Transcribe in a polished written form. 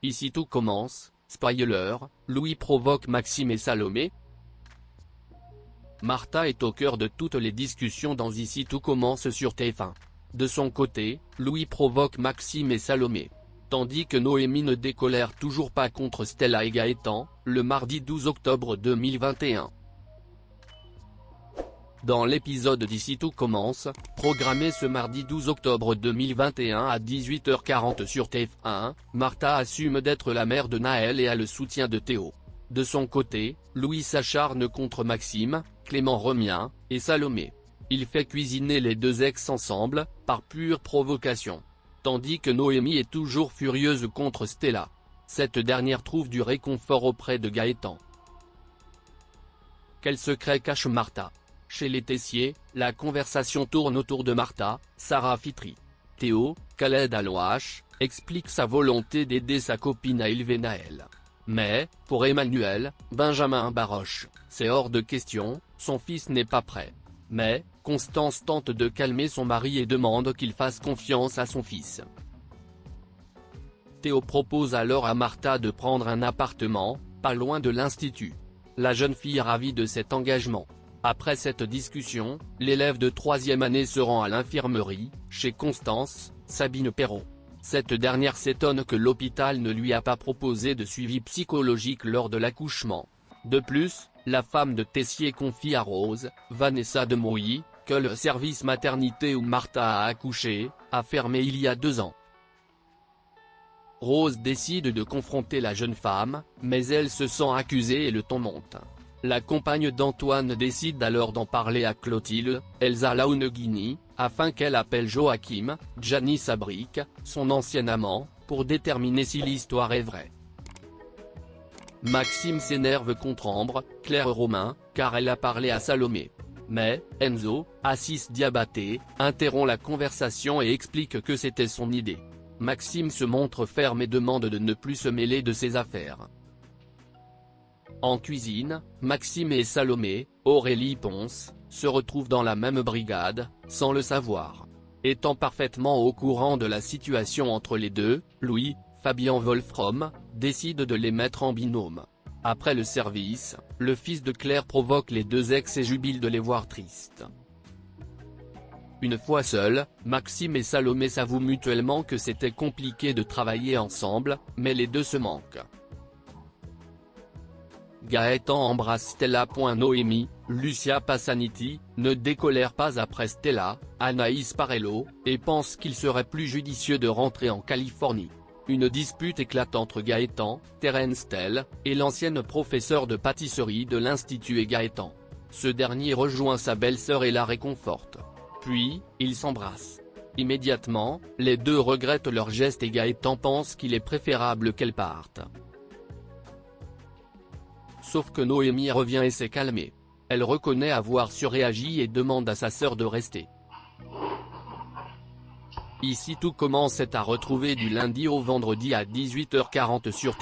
Ici tout commence, spoiler, Louis provoque Maxime et Salomé. Martha est au cœur de toutes les discussions dans Ici tout commence sur TF1. De son côté, Louis provoque Maxime et Salomé. Tandis que Noémie ne décolère toujours pas contre Stella et Gaëtan, le mardi 12 octobre 2021. Dans l'épisode d'Ici tout commence, programmé ce mardi 12 octobre 2021 à 18h40 sur TF1, Martha assume d'être la mère de Naël et a le soutien de Théo. De son côté, Louis s'acharne contre Maxime, Clément Romien, et Salomé. Il fait cuisiner les deux ex ensemble, par pure provocation. Tandis que Noémie est toujours furieuse contre Stella. Cette dernière trouve du réconfort auprès de Gaëtan. Quel secret cache Martha? Chez les Tessier, la conversation tourne autour de Martha, Sarah Fitri. Théo, Khaled Alouache, explique sa volonté d'aider sa copine à élever Naël. Mais, pour Emmanuel, Benjamin Baroche, c'est hors de question, son fils n'est pas prêt. Mais, Constance tente de calmer son mari et demande qu'il fasse confiance à son fils. Théo propose alors à Martha de prendre un appartement, pas loin de l'institut. La jeune fille est ravie de cet engagement. Après cette discussion, l'élève de 3e année se rend à l'infirmerie, chez Constance, Sabine Perrault. Cette dernière s'étonne que l'hôpital ne lui a pas proposé de suivi psychologique lors de l'accouchement. De plus, la femme de Tessier confie à Rose, Vanessa de Mouilly, que le service maternité où Martha a accouché, a fermé il y a 2 ans. Rose décide de confronter la jeune femme, mais elle se sent accusée et le ton monte. La compagne d'Antoine décide alors d'en parler à Clotilde, Elsa Laouneguini, afin qu'elle appelle Joachim, Gianni Sabric, son ancien amant, pour déterminer si l'histoire est vraie. Maxime s'énerve contre Ambre, Claire Romain, car elle a parlé à Salomé. Mais, Enzo, Assis Diabaté, interrompt la conversation et explique que c'était son idée. Maxime se montre ferme et demande de ne plus se mêler de ses affaires. En cuisine, Maxime et Salomé, Aurélie Ponce, se retrouvent dans la même brigade, sans le savoir. Étant parfaitement au courant de la situation entre les deux, Louis, Fabien Wolfrom, décide de les mettre en binôme. Après le service, le fils de Claire provoque les deux ex et jubile de les voir tristes. Une fois seuls, Maxime et Salomé s'avouent mutuellement que c'était compliqué de travailler ensemble, mais les deux se manquent. Gaëtan embrasse Stella. Noémie, Lucia Passaniti, ne décolère pas après Stella, Anaïs Parello, et pense qu'il serait plus judicieux de rentrer en Californie. Une dispute éclate entre Gaëtan, Terence Tell, et l'ancienne professeure de pâtisserie de l'Institut et Gaëtan. Ce dernier rejoint sa belle-sœur et la réconforte. Puis, ils s'embrassent. Immédiatement, les deux regrettent leur geste et Gaëtan pense qu'il est préférable qu'elle parte. Sauf que Noémie revient et s'est calmée. Elle reconnaît avoir surréagi et demande à sa sœur de rester. Ici tout commence est à retrouver du lundi au vendredi à 18h40 sur TF1.